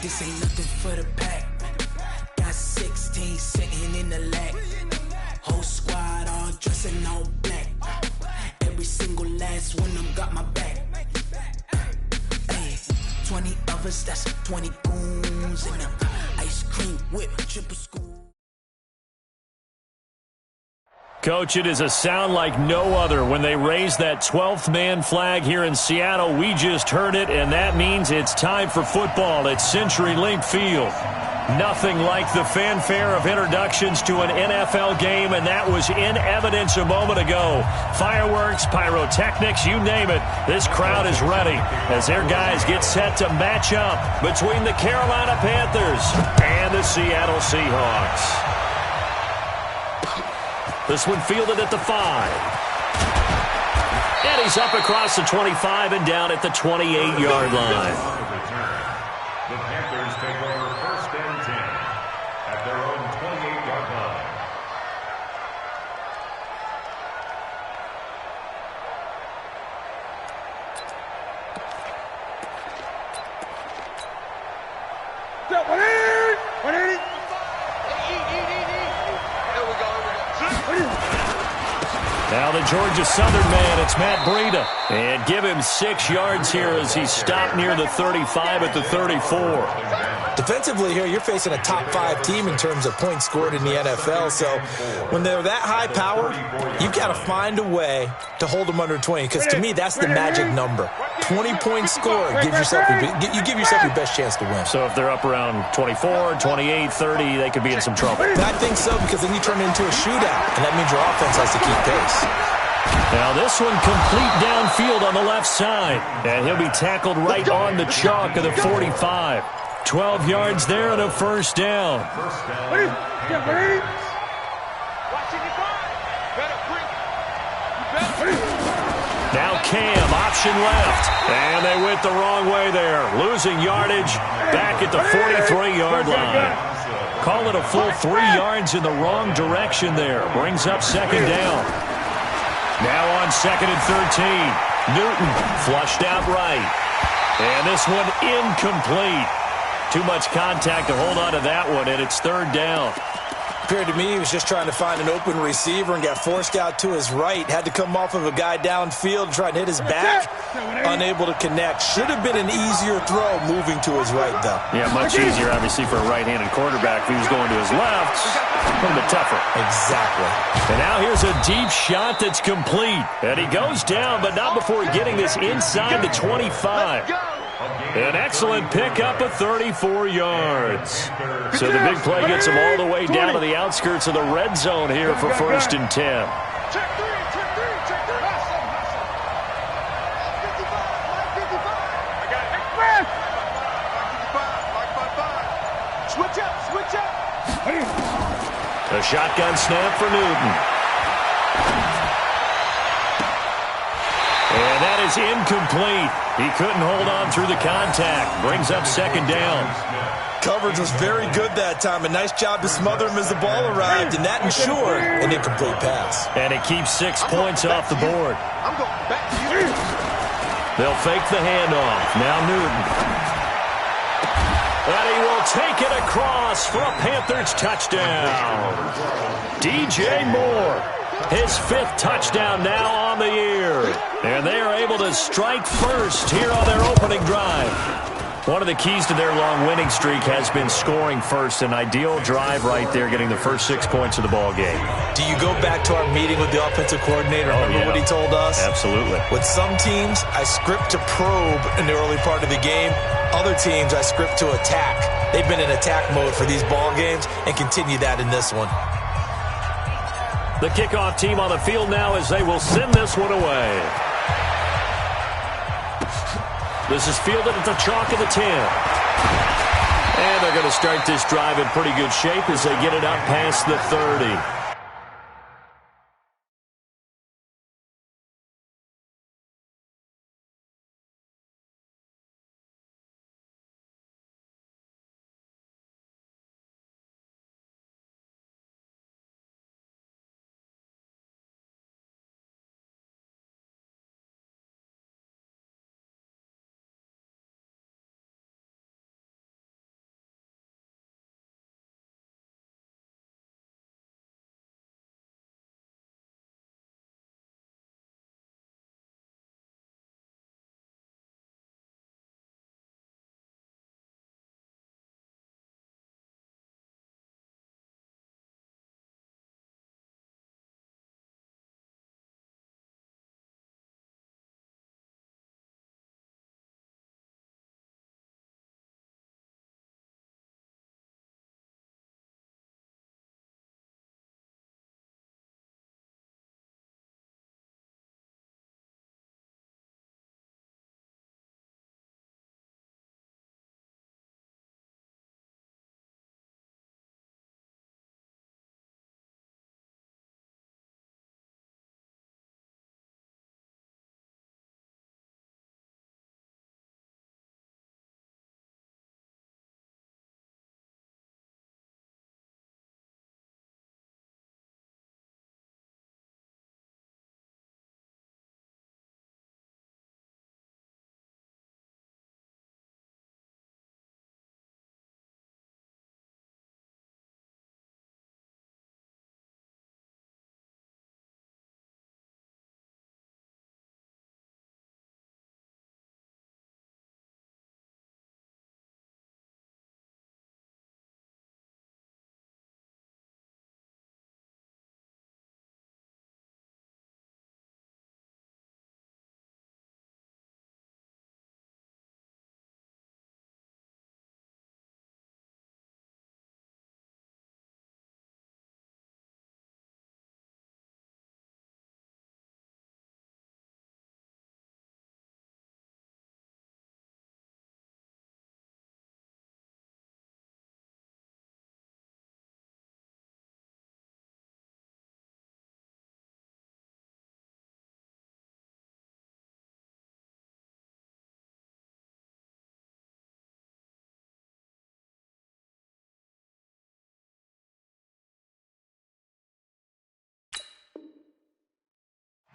This ain't nothing for the pack. Got 16 sitting in the lag. Whole squad all dressed in all black. Every single last one of them got my back. Hey, 20 of us, that's 20 goons in them. Ice cream whip, triple school. Coach, it is a sound like no other when they raise that 12th man flag here in Seattle. We just heard it, and that means it's time for football at CenturyLink Field. Nothing like the fanfare of introductions to an NFL game, and that was in evidence a moment ago. Fireworks, pyrotechnics, you name it. This crowd is ready as their guys get set to match up between the Carolina Panthers and the Seattle Seahawks. This one fielded at the 5. And he's up across the 25 and down at the 28-yard line. The Panthers take over first and 10 at their own 28-yard line. Now the Georgia Southern man, it's Matt Breida. And give him 6 yards here as he stopped near the 35 at the 34. Defensively here, you're facing a top-5 team in terms of points scored in the NFL. So when they're that high power, you've got to find a way to hold them under 20. Because to me, that's the magic number. 20-point score gives yourself you give yourself your best chance to win. So if they're up around 24, 28, 30, they could be in some trouble. I think so, because then you turn it into a shootout, and that means your offense has to keep pace. Now this one complete downfield on the left side. And he'll be tackled right on the chalk of the 45. 12 yards there and a first down. Now Cam, option left. And they went the wrong way there. Losing yardage back at the 43-yard line. Call it a full 3 yards in the wrong direction there. Brings up second down. Now on second and 13. Newton flushed out right. And this one incomplete. Too much contact to hold on to that one, and it's third down. Appeared to me he was just trying to find an open receiver and got forced out to his right. Had to come off of a guy downfield, trying to hit his back. Unable to connect. Should have been an easier throw moving to his right, though. Yeah, much easier, obviously, for a right-handed quarterback. If he was going to his left, a little bit tougher. Exactly. And now here's a deep shot that's complete. And he goes down, but not before getting this inside the 25. An excellent pickup of 34 yards. So the big play gets him all the way down to the outskirts of the red zone here for first and 10. A shotgun snap for Newton. And that is incomplete. He couldn't hold on through the contact. Brings up second down. Coverage was very good that time. A nice job to smother him as the ball arrived, and that ensured an incomplete pass. And it keeps 6 points off the board. They'll fake the handoff. Now Newton. And he will take it across for a Panthers touchdown. DJ Moore. His 5th touchdown now on the year. And they are able to strike first here on their opening drive. One of the keys to their long winning streak has been scoring first. An ideal drive right there, getting the first 6 points of the ball game. Do you go back to our meeting with the offensive coordinator? Remember what he told us? Absolutely. With some teams, I script to probe in the early part of the game. Other teams, I script to attack. They've been in attack mode for these ball games and continue that in this one. The kickoff team on the field now as they will send this one away. This is fielded at the chalk of the 10. And they're going to start this drive in pretty good shape as they get it up past the 30.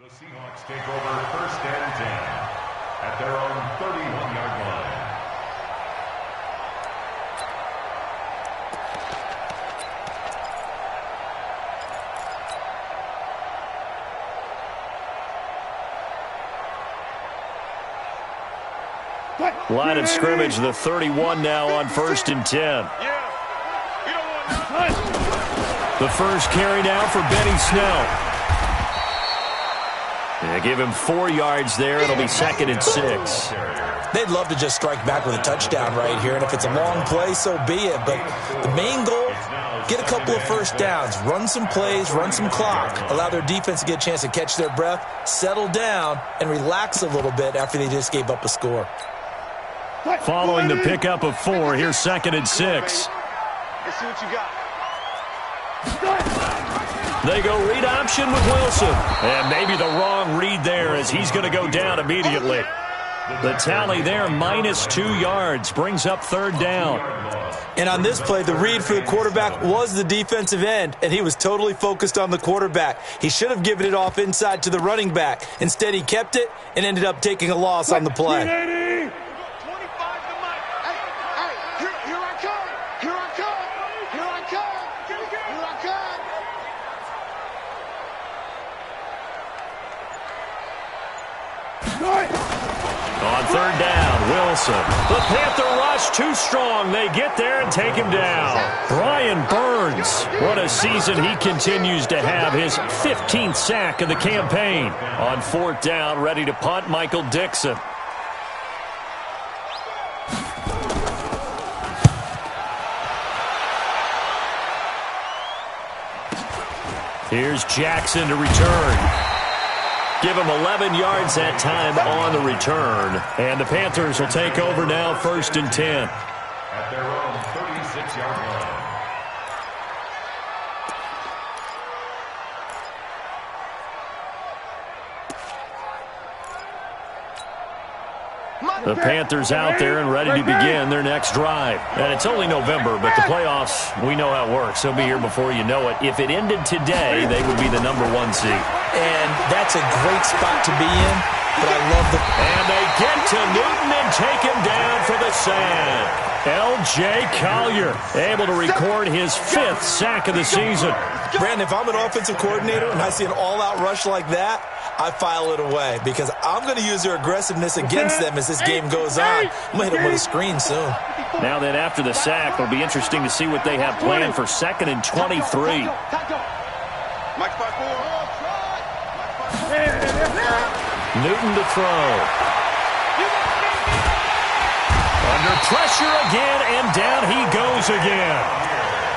The Seahawks take over first and 10 at their own 31-yard line. Line of scrimmage, the 31 now on first and 10. The first carry now for Benny Snell. They give him 4 yards there. It'll be second and 6. They'd love to just strike back with a touchdown right here, and if it's a long play, so be it. But the main goal, get a couple of first downs, run some plays, run some clock, allow their defense to get a chance to catch their breath, settle down, and relax a little bit after they just gave up a score. Following the pickup of 4, here's second and 6. Let's see what you got. They go read option with Wilson. And maybe the wrong read there as he's going to go down immediately. The tally there, -2 yards, brings up third down. And on this play, the read for the quarterback was the defensive end, and he was totally focused on the quarterback. He should have given it off inside to the running back. Instead, he kept it and ended up taking a loss on the play. On third down, Wilson. The Panther rush too strong. They get there and take him down. Brian Burns. What a season he continues to have. His 15th sack of the campaign. On fourth down, ready to punt, Michael Dixon. Here's Jackson to return. Give him 11 yards that time on the return. And the Panthers will take over now, first and 10. At their own 36-yard line. The Panthers out there and ready to begin their next drive. And it's only November, but the playoffs, we know how it works. They'll be here before you know it. If it ended today, they would be the #1 seed. And that's a great spot to be in, but I love the... And they get to Newton and take him down for the sack. L.J. Collier able to record his 5th sack of the season. Brandon, if I'm an offensive coordinator and I see an all-out rush like that, I file it away because I'm going to use their aggressiveness against them as this game goes on. I'm going to hit them with a screen soon. Now then, after the sack, it'll be interesting to see what they have planned for second and 23. Newton to throw. Under pressure again, and down he goes again.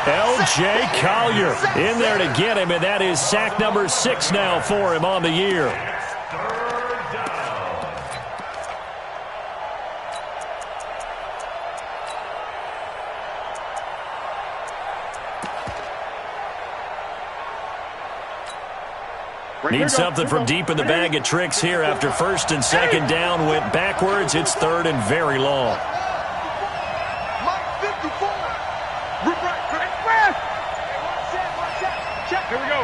L.J. Collier in there to get him, and that is sack number 6 now for him on the year. Need something from deep in the bag of tricks here after first and second down went backwards. It's third and very long. Here we go.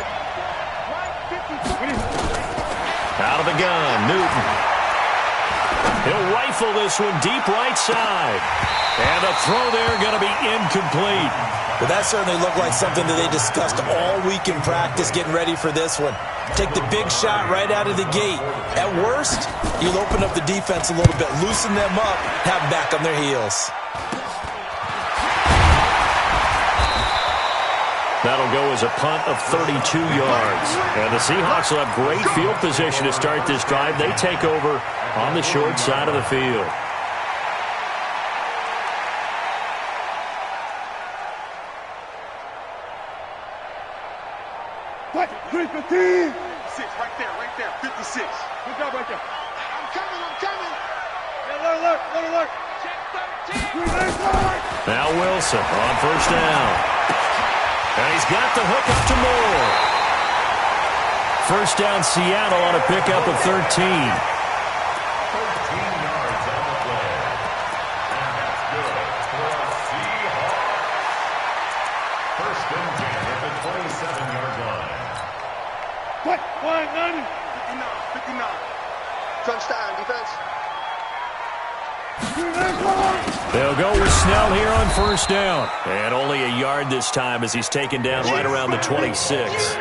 Out of the gun, Newton. He'll rifle this one deep right side. And the throw there going to be incomplete. Well, that certainly looked like something that they discussed all week in practice getting ready for this one. Take the big shot right out of the gate. At worst, you'll open up the defense a little bit, loosen them up, have them back on their heels. That'll go as a punt of 32 yards. And the Seahawks will have great field position to start this drive. They take over on the short side of the field. What? 315. 56, right there, 56. Good job right there. I'm coming. Alert. Check 13. Now Wilson on first down. And he's got the hook up to Moore. First down, Seattle on a pickup of 13. 13 yards on the play. And that's good for a Seahawks. First and 10 at the 27-yard line. What? 190. Crunch down, defense. They'll go with Snell here on first down. And only a yard this time as he's taken down right around the 26.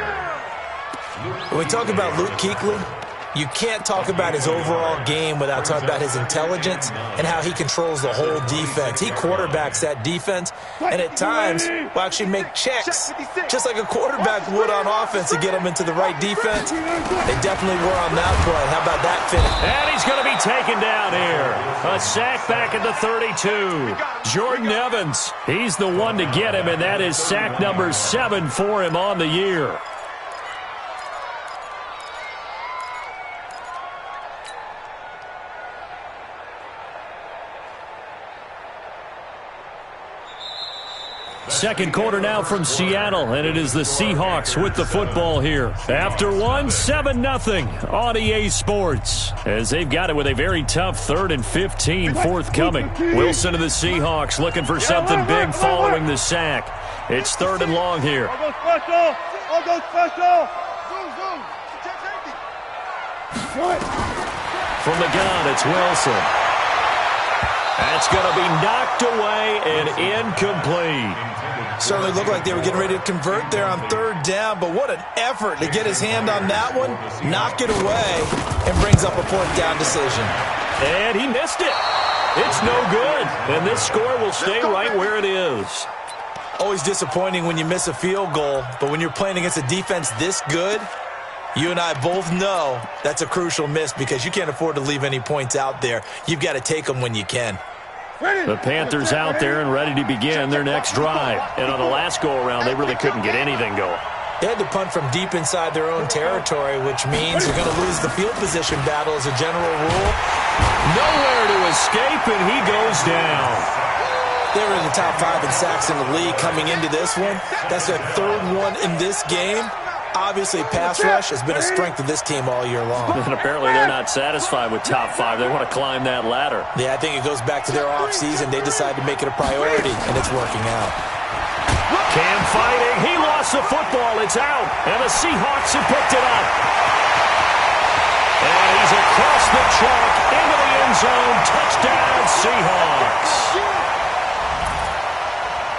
When we talk about Luke Kuechly, you can't talk about his overall game without talking about his intelligence and how he controls the whole defense. He quarterbacks that defense and at times will actually make checks just like a quarterback would on offense to get them into the right defense. They definitely were on that play. How about that finish? And he's going to be taken down here. A sack back at the 32. Jordan Evans, he's the one to get him, and that is sack number 7 for him on the year. Second quarter now from Seattle, and it is the Seahawks with the football here. After one, 7-0 on EA Sports, as they've got it with a very tough 3rd and 15 forthcoming. Wilson of the Seahawks looking for something big following the sack. It's 3rd and long here. I'll go special. I'll go special. From the gun, it's Wilson. That's going to be knocked away and incomplete. Certainly looked like they were getting ready to convert there on 3rd down, but what an effort to get his hand on that one, knock it away, and brings up a 4th down decision. And he missed it. It's no good, and this score will stay right where it is. Always disappointing when you miss a field goal, but when you're playing against a defense this good, you and I both know that's a crucial miss because you can't afford to leave any points out there. You've got to take them when you can. The Panthers out there and ready to begin their next drive. And on the last go-around, they really couldn't get anything going. They had to punt from deep inside their own territory, which means they're going to lose the field position battle as a general rule. Nowhere to escape, and he goes down. They were in the top 5 in sacks in the league coming into this one. That's their 3rd one in this game. Obviously, pass rush has been a strength of this team all year long. And apparently they're not satisfied with top 5. They want to climb that ladder. Yeah, I think it goes back to their offseason. They decided to make it a priority, and it's working out. Cam fighting. He lost the football. It's out. And the Seahawks have picked it up. And he's across the chalk into the end zone. Touchdown, Seahawks.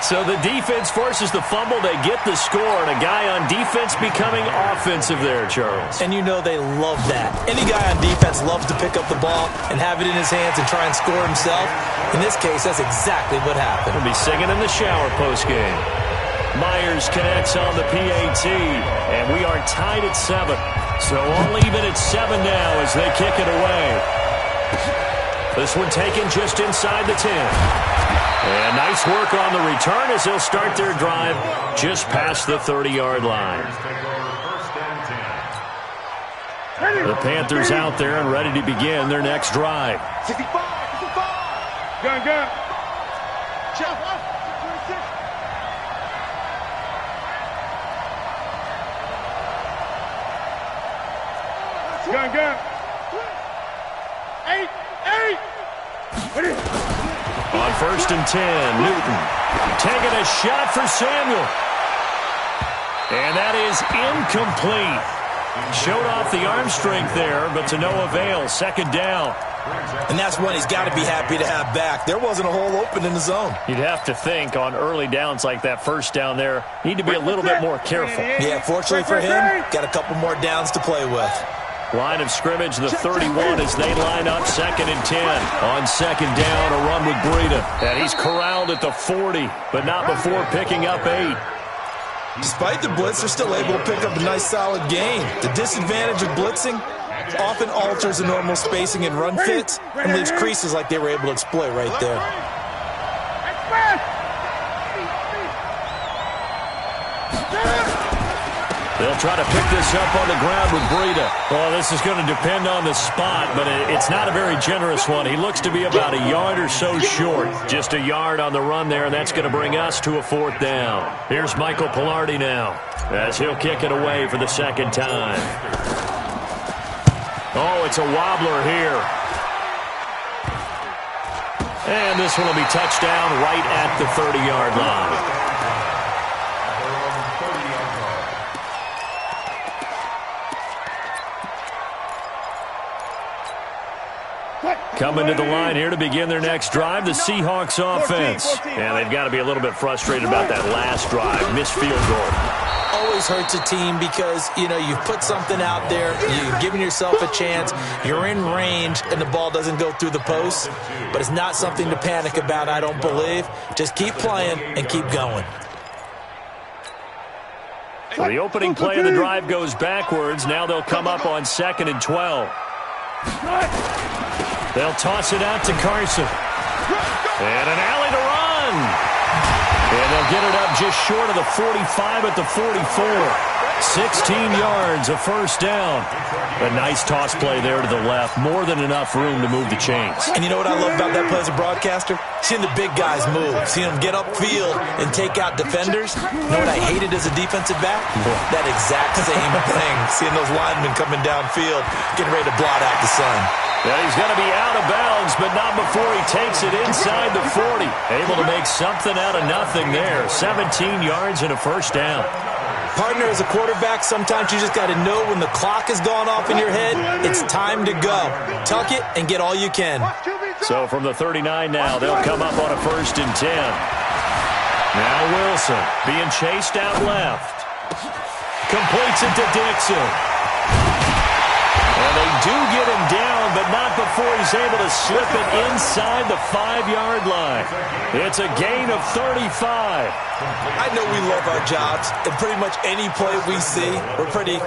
So the defense forces the fumble. They get the score, and a guy on defense becoming offensive there, Charles. And you know they love that. Any guy on defense loves to pick up the ball and have it in his hands and try and score himself. In this case, that's exactly what happened. He'll be singing in the shower postgame. Myers connects on the PAT, and we are tied at 7. So all even at 7 now as they kick it away. This one taken just inside the 10. And nice work on the return as they'll start their drive just past the 30-yard line. The Panthers out there and ready to begin their next drive. 65. Gun. Jeff, 26. Gun. 8. On 1st and 10, Newton taking a shot for Samuel. And that is incomplete. Showed off the arm strength there, but to no avail. 2nd down. And that's one he's got to be happy to have back. There wasn't a hole open in the zone. You'd have to think on early downs like that 1st down there, need to be a little bit more careful. Yeah, fortunately for him, got a couple more downs to play with. Line of scrimmage, the 31 as they line up 2nd and 10. On 2nd down, a run with Breida. And he's corralled at the 40, but not before picking up 8. Despite the blitz, they're still able to pick up a nice solid gain. The disadvantage of blitzing often alters the normal spacing and run fits and leaves creases like they were able to exploit right there. They'll try to pick this up on the ground with Breida. Well, this is going to depend on the spot, but it's not a very generous one. He looks to be about a yard or so short. Just a yard on the run there, and that's going to bring us to a 4th down. Here's Michael Pilardi now as he'll kick it away for the 2nd time. Oh, it's a wobbler here. And this one will be touchdown right at the 30-yard line. Coming to the line here to begin their next drive, the Seahawks offense. And they've got to be a little bit frustrated about that last drive, missed field goal. Always hurts a team because, you've put something out there, you've given yourself a chance, you're in range, and the ball doesn't go through the post. But it's not something to panic about, I don't believe. Just keep playing and keep going. So the opening play of the drive goes backwards. Now they'll come up on 2nd and 12. They'll toss it out to Carson. And an alley to run. And they'll get it up just short of the 45 at the 44. 16 yards, a first down. A nice toss play there to the left. More than enough room to move the chains. And you know what I love about that play as a broadcaster? Seeing the big guys move. Seeing them get upfield and take out defenders. You know what I hated as a defensive back? That exact same thing. Seeing those linemen coming downfield, getting ready to blot out the sun. Yeah, he's going to be out of bounds, but not before he takes it inside the 40. Able to make something out of nothing there. 17 yards and a first down. Partner, as a quarterback, sometimes you just got to know when the clock has gone off in your head, it's time to go. Tuck it and get all you can. So from the 39 now, they'll come up on a 1st and 10. Now Wilson being chased out left. Completes it to Dixon. And they do get him down, but not before he's able to slip it inside the 5-yard line. It's a gain of 35. I know we love our jobs, and pretty much any play we see, we're pretty,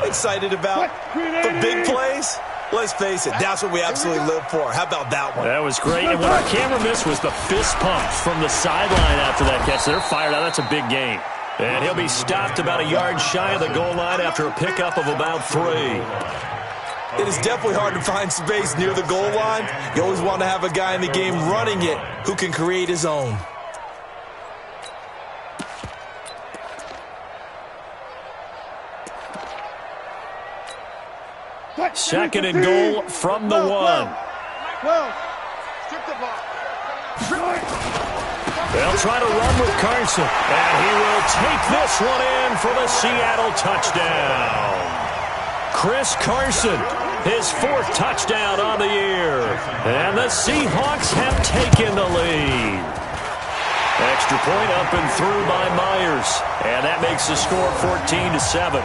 excited about. But big plays, let's face it, that's what we absolutely live for. How about that one? That was great. And what our camera missed was the fist pump from the sideline after that catch. They're fired out. That's a big gain. And he'll be stopped about a yard shy of the goal line after a pickup of about 3. It is definitely hard to find space near the goal line. You always want to have a guy in the game running it who can create his own. Second and goal from the 1. They'll try to run with Carson. And he will take this one in for the Seattle touchdown. Chris Carson, his 4th touchdown on the year. And the Seahawks have taken the lead. Extra point up and through by Myers. And that makes the score 14-7.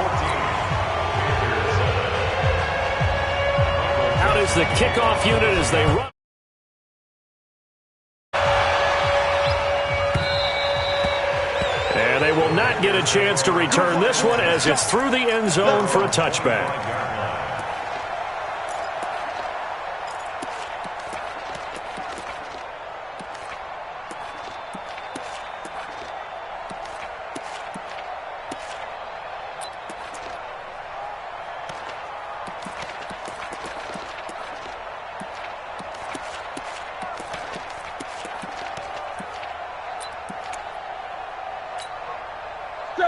Out is the kickoff unit as they run. And they will not get a chance to return this one as it's through the end zone for a touchback.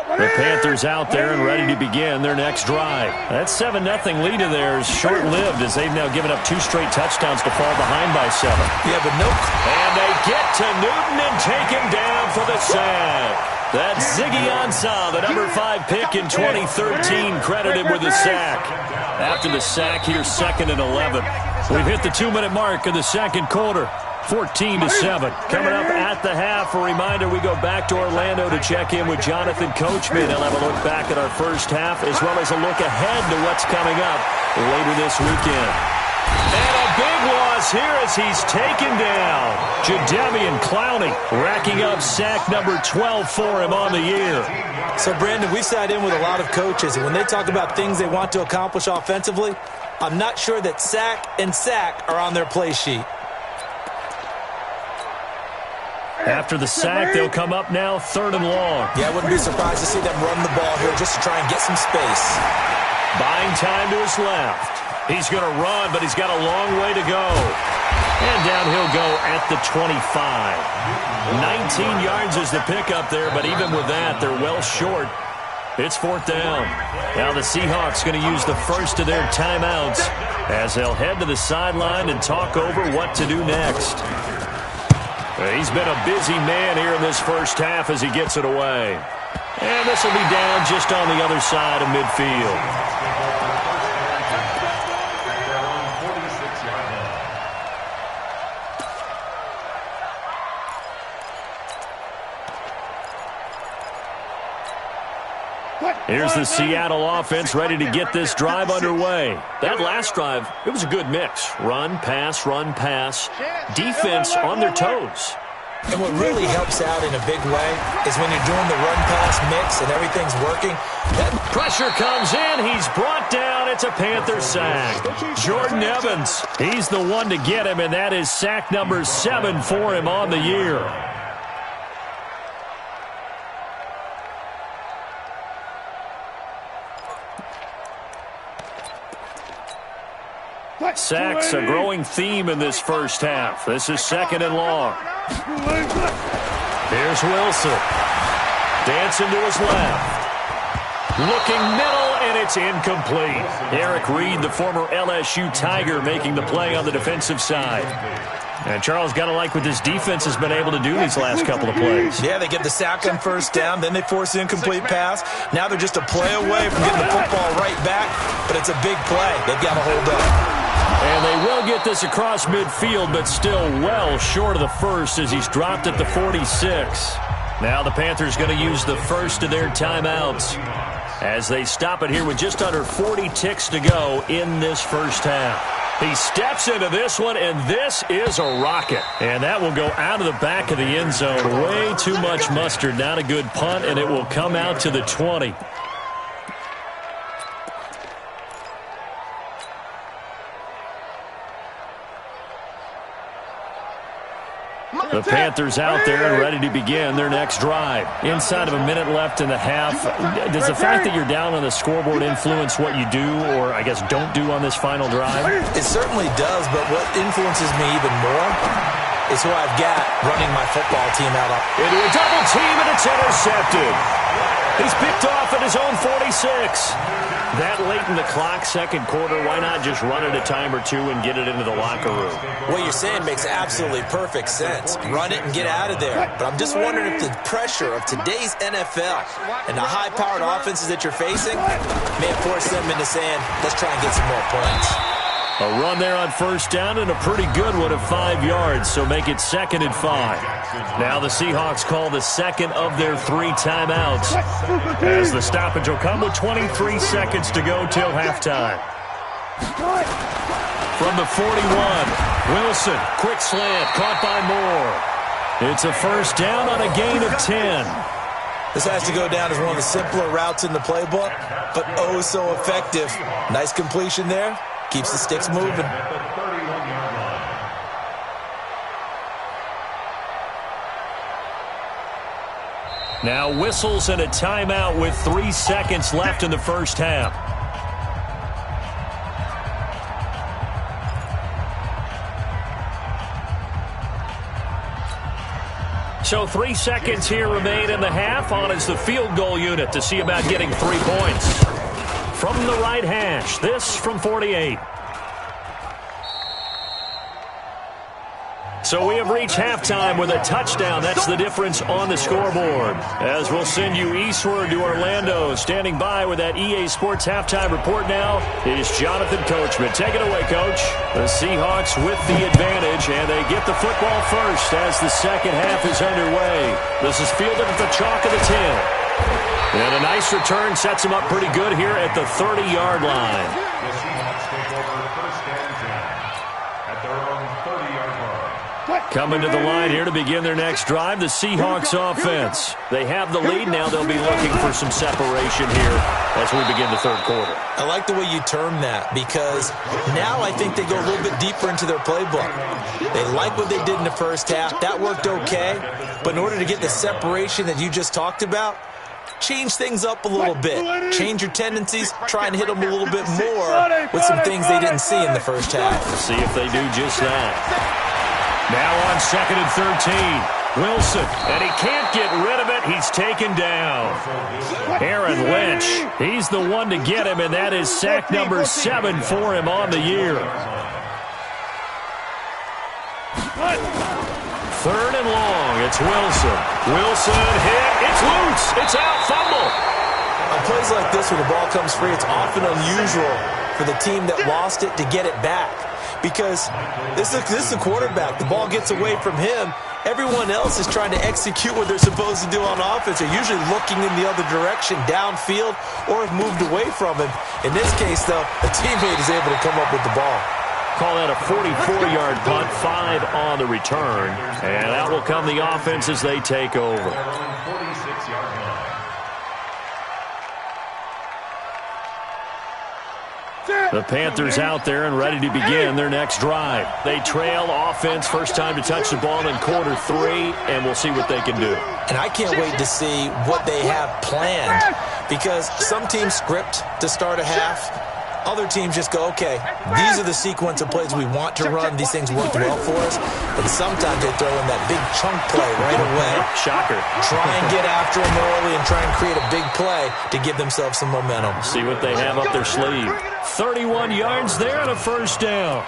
The Panthers out there and ready to begin their next drive. That 7-0 lead of theirs short-lived as they've now given up 2 straight touchdowns to fall behind by 7. Yeah, but no. And they get to Newton and take him down for the sack. That's Ziggy Ansah, the number 5 pick in 2013, credited with the sack. After the sack, here's 2nd and 11. We've hit the 2-minute mark in the second quarter. 14-7. Coming up at the half, a reminder we go back to Orlando to check in with Jonathan Coachman. He'll have a look back at our first half as well as a look ahead to what's coming up later this weekend. And a big loss here as he's taken down. Jadeveon Clowney racking up sack number 12 for him on the year. So, Brandon, we've sat in with a lot of coaches, and when they talk about things they want to accomplish offensively, I'm not sure that sack and sack are on their play sheet. After the sack, they'll come up now 3rd and long. Yeah, I wouldn't be surprised to see them run the ball here just to try and get some space. Buying time to his left. He's going to run, but he's got a long way to go. And down he'll go at the 25. 19 yards is the pickup there, but even with that, they're well short. It's 4th down. Now the Seahawks going to use the first of their timeouts as they'll head to the sideline and talk over what to do next. He's been a busy man here in this first half as he gets it away. And this will be down just on the other side of midfield. Here's the Seattle offense ready to get this drive underway. That last drive, it was a good mix. Run, pass, defense on their toes. And what really helps out in a big way is when you're doing the run-pass mix and everything's working. That pressure comes in. He's brought down. It's a Panther sack. Jordan Evans, he's the one to get him, and that is sack number 7 for him on the year. Sacks, a growing theme in this first half. This is 2nd and long. Here's Wilson. Dancing to his left. Looking middle, and it's incomplete. Eric Reed, the former LSU Tiger, making the play on the defensive side. And Charles, got to like what this defense has been able to do these last couple of plays. Yeah, they get the sack on first down, then they force the incomplete pass. Now they're just a play away from getting the football right back, but it's a big play. They've got to hold up. And they will get this across midfield, but still well short of the first as he's dropped at the 46. Now the Panthers going to use the first of their timeouts as they stop it here with just under 40 ticks to go in this first half. He steps into this one, and this is a rocket. And that will go out of the back of the end zone. Way too much mustard. Not a good punt, and it will come out to the 20. The Panthers out there and ready to begin their next drive. Inside of a minute left in the half, does the fact that you're down on the scoreboard influence what you do or, I guess, don't do on this final drive? It certainly does, but what influences me even more is who I've got running my football team out of. Into a double team, and it's intercepted. He's picked off at his own 46. That late in the clock, second quarter, why not just run it a time or two and get it into the locker room? What you're saying makes absolutely perfect sense. Run it and get out of there. But I'm just wondering if the pressure of today's NFL and the high-powered offenses that you're facing may have forced them into saying, let's try and get some more points. A run there on first down and a pretty good one of 5 yards, so make it 2nd and 5. Now the Seahawks call the second of their 3 timeouts as the stoppage will come with 23 seconds to go till halftime. From the 41, Wilson, quick slant, caught by Moore. It's a first down on a gain of 10. This has to go down as one of the simpler routes in the playbook, but oh so effective. Nice completion there. Keeps the sticks moving. Now whistles and a timeout with 3 seconds left in the first half. So 3 seconds here remain in the half. On is the field goal unit to see about getting 3 points. From the right hash, this from 48. So we have reached halftime with a touchdown. That's the difference on the scoreboard. As we'll send you eastward to Orlando. Standing by with that EA Sports halftime report now is Jonathan Coachman. Take it away, Coach. The Seahawks with the advantage, and they get the football first as the second half is underway. This is fielded at the chalk of the 10. And a nice return sets him up pretty good here at the 30-yard line. The Seahawks take over first and 10 at their own 30-yard line. Coming to the line here to begin their next drive, the Seahawks offense. They have the lead. Now they'll be looking for some separation here as we begin the third quarter. I like the way you term that because now I think they go a little bit deeper into their playbook. They like what they did in the first half. That worked okay. But in order to get the separation that you just talked about, change things up a little bit. Change your tendencies. Try and hit them a little bit more with some things they didn't see in the first half. See if they do just that. Now on 2nd and 13. Wilson, and he can't get rid of it. He's taken down. Aaron Lynch, he's the one to get him, and that is sack number 7 for him on the year. 3rd and long. It's Wilson. Wilson hit. It's loose. It's out. Fumble. On plays like this where the ball comes free, it's often unusual for the team that lost it to get it back. Because this is the quarterback. The ball gets away from him, everyone else is trying to execute what they're supposed to do on offense. They're usually looking in the other direction, downfield, or have moved away from him. In this case, though, a teammate is able to come up with the ball. Call that a 44-yard punt, 5 on the return. And out will come the offense as they take over. 46-yard line. The Panthers out there and ready to begin their next drive. They trail offense, first time to touch the ball in quarter 3, and we'll see what they can do. And I can't wait to see what they have planned, because some teams script to start a half. Other teams just go, okay, these are the sequence of plays we want to run. These things worked well for us. But sometimes they throw in that big chunk play right away. Shocker. Try and get after them early and try and create a big play to give themselves some momentum. See what they have up their sleeve. 31 yards there and a first down.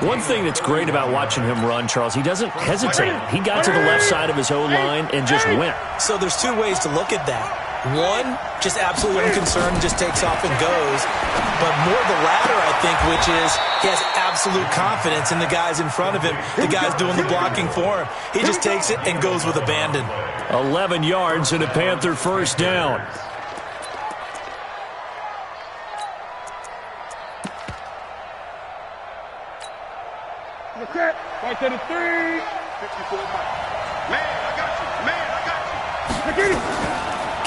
One thing that's great about watching him run, Charles, he doesn't hesitate. He got to the left side of his O-line and just went. So there's two ways to look at that. One, just absolutely unconcerned, just takes off and goes. But more the latter, I think, which is he has absolute confidence in the guys in front of him, the guys doing the blocking for him. He just takes it and goes with abandon. 11 yards and a Panther first down. Right to the 3. 54 Mike. Man, I got you. Man, I got you. Get it.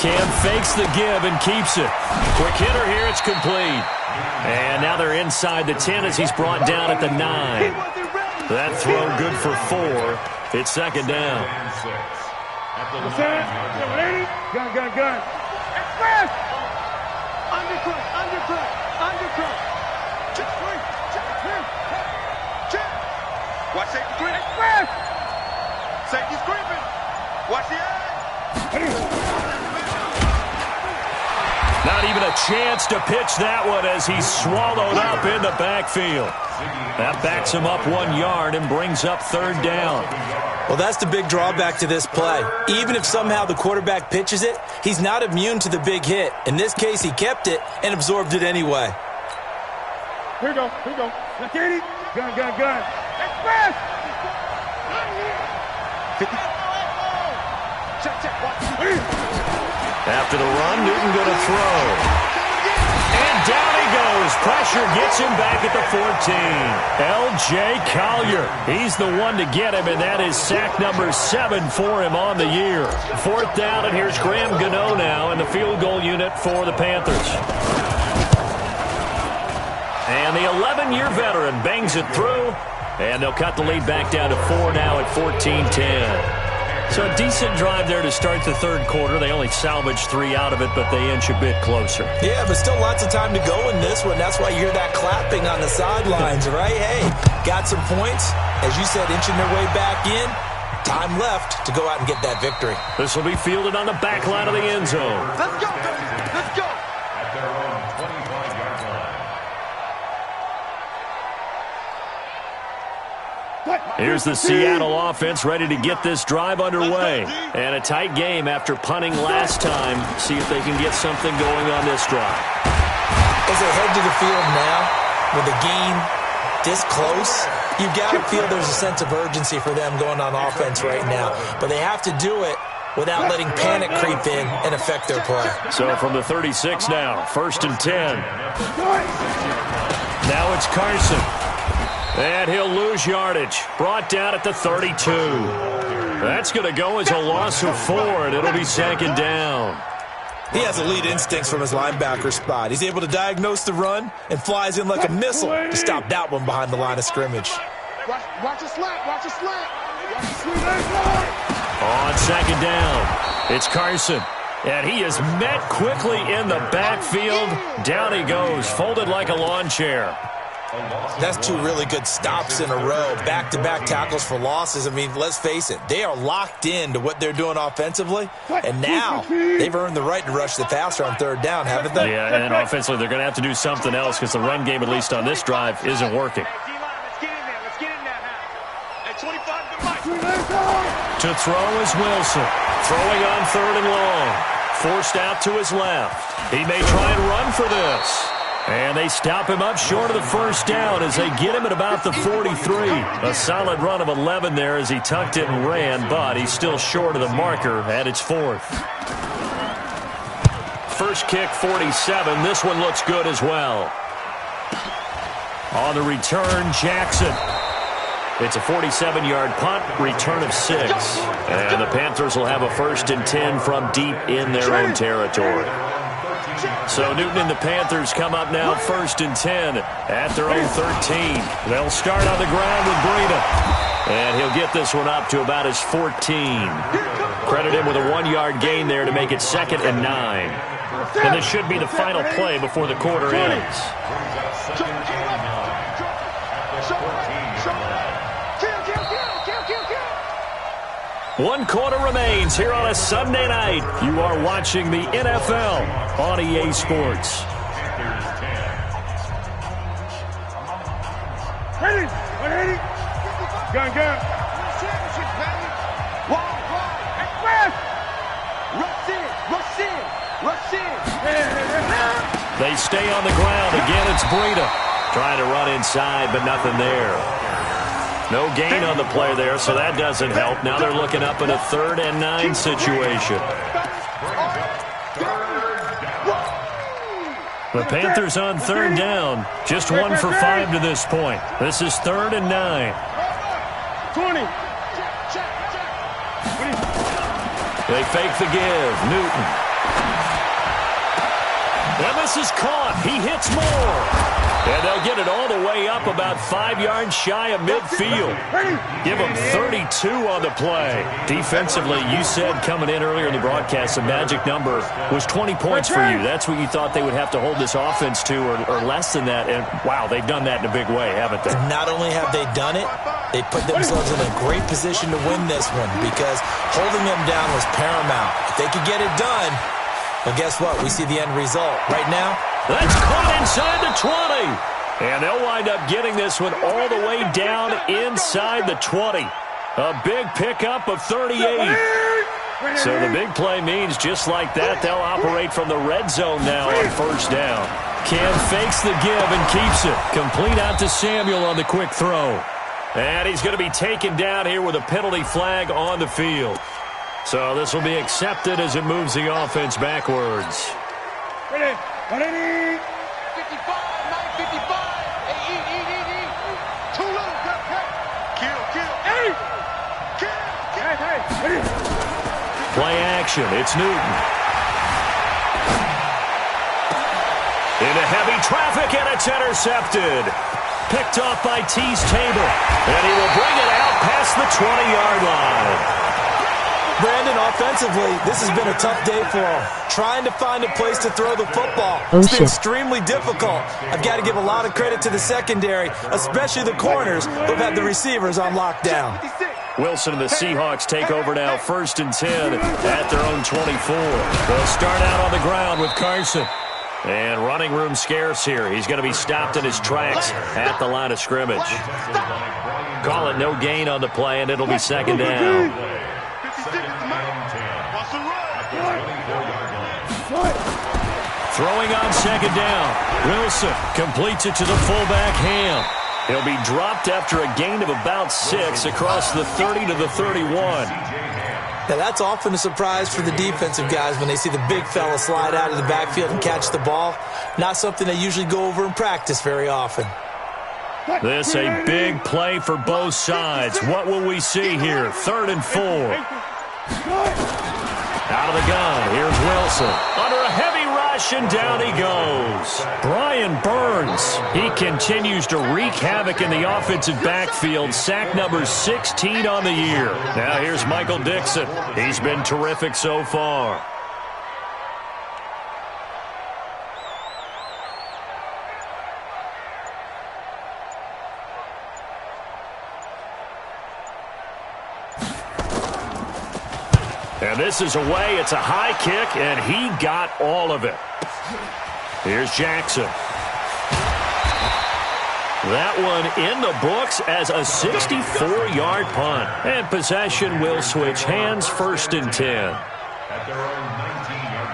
Cam fakes the give and keeps it. Quick hitter here, it's complete. And now they're inside the 10 as he's brought down at the 9. That throw good for 4. It's second down. Gun. Express! Undercut. Check. Watch safety screen. Express! Safety screaming. Watch the eye. Not even a chance to pitch that one as he's swallowed up in the backfield. That backs him up 1 yard and brings up third down. Well, that's the big drawback to this play. Even if somehow the quarterback pitches it, he's not immune to the big hit. In this case, he kept it and absorbed it anyway. Here we go. Let's get it. Gun. Express! Check. After the run, Newton going to throw. And down he goes. Pressure gets him back at the 14. L.J. Collier. He's the one to get him, and that is sack number 7 for him on the year. Fourth down, and here's Graham Gano now in the field goal unit for the Panthers. And the 11-year veteran bangs it through, and they'll cut the lead back down to 4 now at 14-10. So a decent drive there to start the third quarter. They only salvaged 3 out of it, but they inch a bit closer. Yeah, but still lots of time to go in this one. That's why you hear that clapping on the sidelines, right? Hey, got some points. As you said, inching their way back in. Time left to go out and get that victory. This will be fielded on the back line of the end zone. Let's go, baby. Let's go. At their own 25-yard line. Here's the Seattle offense ready to get this drive underway. And a tight game after punting last time. See if they can get something going on this drive. As they head to the field now, with the game this close, you've got to feel there's a sense of urgency for them going on offense right now. But they have to do it without letting panic creep in and affect their play. So from the 36 now, 1st and 10. Now it's Carson. And he'll lose yardage. Brought down at the 32. That's going to go as a loss of 4, and it'll be second down. He has elite instincts from his linebacker spot. He's able to diagnose the run and flies in like a missile to stop that one behind the line of scrimmage. Watch a slant. On second down, it's Carson. And he is met quickly in the backfield. Down he goes, folded like a lawn chair. That's 2 really good stops in a row. Back-to-back tackles for losses. I mean, let's face it, they are locked in to what they're doing offensively. And now they've earned the right to rush the passer on third down, haven't they? Yeah, and offensively they're going to have to do something else because the run game, at least on this drive, isn't working. Let's get in there now. At 25 to Mike. To throw is Wilson. Throwing on 3rd and long. Forced out to his left. He may try and run for this. And they stop him up short of the first down as they get him at about the 43. A solid run of 11 there as he tucked it and ran, but he's still short of the marker at its 4th. First kick, 47. This one looks good as well. On the return, Jackson. It's a 47-yard punt, return of 6. And the Panthers will have a 1st and 10 from deep in their own territory. So Newton and the Panthers come up now 1st and 10 at their own 13. They'll start on the ground with Breida. And he'll get this one up to about his 14. Credit him with a 1-yard gain there to make it 2nd and 9. And this should be the final play before the quarter ends. One quarter remains here on a Sunday night. You are watching the NFL on EA Sports. Gun. Rush in. They stay on the ground. Again, it's Breida. Trying to run inside, but nothing there. No gain on the play there, so that doesn't help. Now they're looking up in a 3rd and 9 situation. The Panthers on 3rd down. Just 1 for 5 to this point. This is 3rd and 9. 20. They fake the give. Newton. And this is caught. He hits more. And they'll get it all the way up about 5 yards shy of midfield. Give them 32 on the play. Defensively, you said coming in earlier in the broadcast, the magic number was 20 points for you. That's what you thought they would have to hold this offense to or less than that. And, wow, they've done that in a big way, haven't they? Not only have they done it, they put themselves in a great position to win this one because holding them down was paramount. If they could get it done, well, guess what? We see the end result. Right now, that's caught inside the 20. And they'll wind up getting this one all the way down inside the 20. A big pickup of 38. So the big play means just like that, they'll operate from the red zone now on 1st down. Cam fakes the give and keeps it. Complete out to Samuel on the quick throw. And he's going to be taken down here with a penalty flag on the field. So this will be accepted as it moves the offense backwards. Ready. 55, 955. Eat. Too little. Kill. Hey. Play action. It's Newton. Into heavy traffic, and it's intercepted. Picked off by Tease Tabor. And he will bring it out past the 20-yard line. Brandon, offensively, this has been a tough day for him. Trying to find a place to throw the football. It's been extremely difficult. I've got to give a lot of credit to the secondary, especially the corners who've had the receivers on lockdown. Wilson and the Seahawks take over now 1st and 10 at their own 24. They'll start out on the ground with Carson. And running room scarce here. He's going to be stopped in his tracks at the line of scrimmage. Call it no gain on the play, and it'll be 2nd down. Throwing on 2nd down. Wilson completes it to the fullback, Ham. He'll be dropped after a gain of about 6 across the 30 to the 31. Now, that's often a surprise for the defensive guys when they see the big fella slide out of the backfield and catch the ball. Not something they usually go over in practice very often. This a big play for both sides. What will we see here? 3rd and 4. Out of the gun. Here's Wilson. Under a heavy rush, and down he goes. Brian Burns. He continues to wreak havoc in the offensive backfield. Sack number 16 on the year. Now here's Michael Dixon. He's been terrific so far. And this is away. It's a high kick, and he got all of it. Here's Jackson. That one in the books as a 64-yard punt. And possession will switch hands, 1st and 10. At their own 19-yard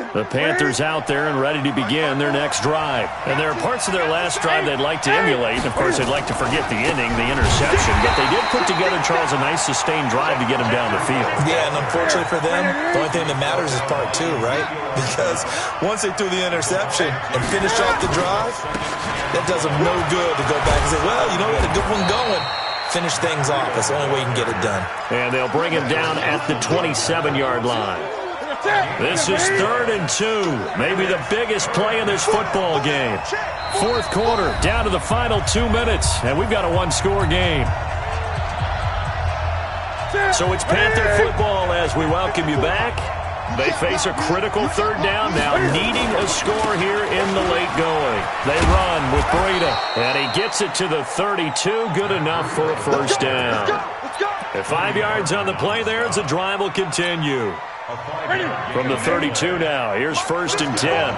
The Panthers out there and ready to begin their next drive. And there are parts of their last drive they'd like to emulate. Of course, they'd like to forget the inning, the interception. But they did put together, Charles, a nice sustained drive to get them down the field. Yeah, and unfortunately for them, the only thing that matters is part two, right? Because once they threw the interception and finished off the drive, that does them no good to go back and say, well, you know, we had a good one going. Finish things off. That's the only way you can get it done. And they'll bring him down at the 27-yard line. This is 3rd and 2. Maybe the biggest play in this football game. 4th quarter, down to the final 2 minutes, and we've got a one-score game. So it's Panther football as we welcome you back. They face a critical 3rd down now, needing a score here in the late going. They run with Breida, and he gets it to the 32, good enough for a first down. At 5 yards on the play there, as the drive will continue. From the 32 now, here's 1st and 10.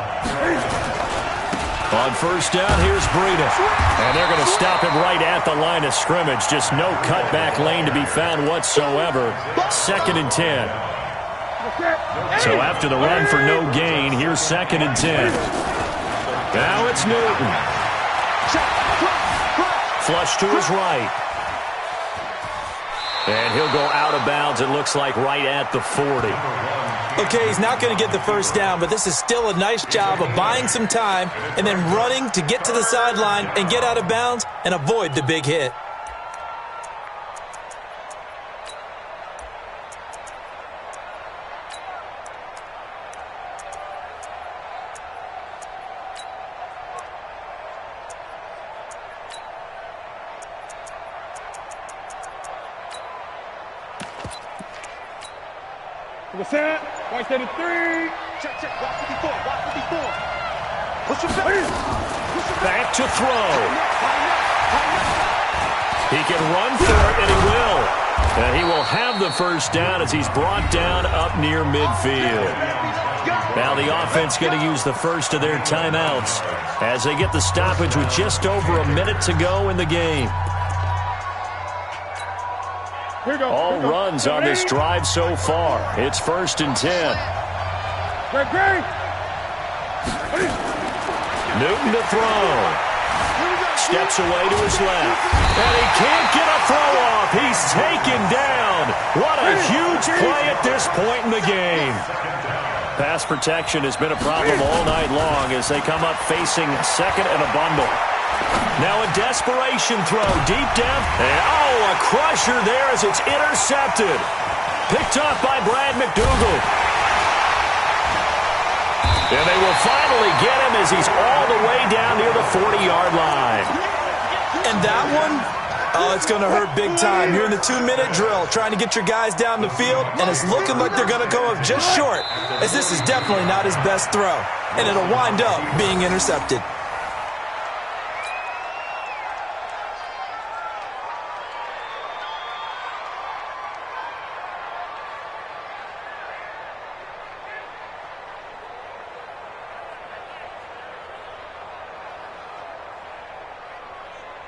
On first down, here's Breida. And they're going to stop him right at the line of scrimmage. Just no cutback lane to be found whatsoever. 2nd and 10. So after the run for no gain, here's 2nd and 10. Now it's Newton. Flush to his right. And he'll go out of bounds, it looks like, right at the 40. Okay, he's not going to get the first down, but this is still a nice job of buying some time and then running to get to the sideline and get out of bounds and avoid the big hit. To the set. White set at 3. Check, check. Watch 54. Watch 54. Push him back. Back to throw. He can run for it, and he will. And he will have the first down as he's brought down up near midfield. Now the offense going to use the first of their timeouts as they get the stoppage with just over a minute to go in the game. All runs on this drive so far. It's 1st and 10. Newton to throw. Steps away to his left. And he can't get a throw off. He's taken down. What a huge play at this point in the game. Pass protection has been a problem all night long as they come up facing 2nd and a bundle. Now a desperation throw deep down. And a crusher there as it's intercepted. Picked up by Brad McDougal. And they will finally get him as he's all the way down near the 40-yard line. And that one, it's going to hurt big time. You're in the 2-minute drill trying to get your guys down the field, and it's looking like they're going to come up just short, as this is definitely not his best throw. And it'll wind up being intercepted.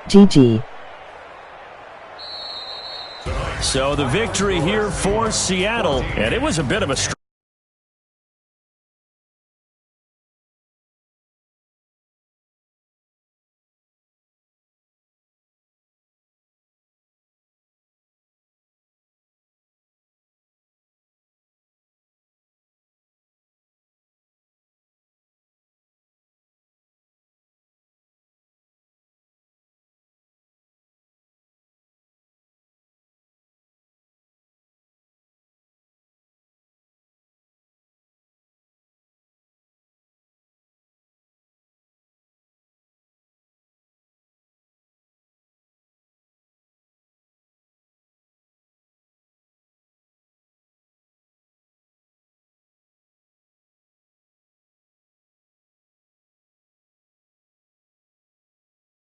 GG. So the victory here for Seattle, and it was a bit of a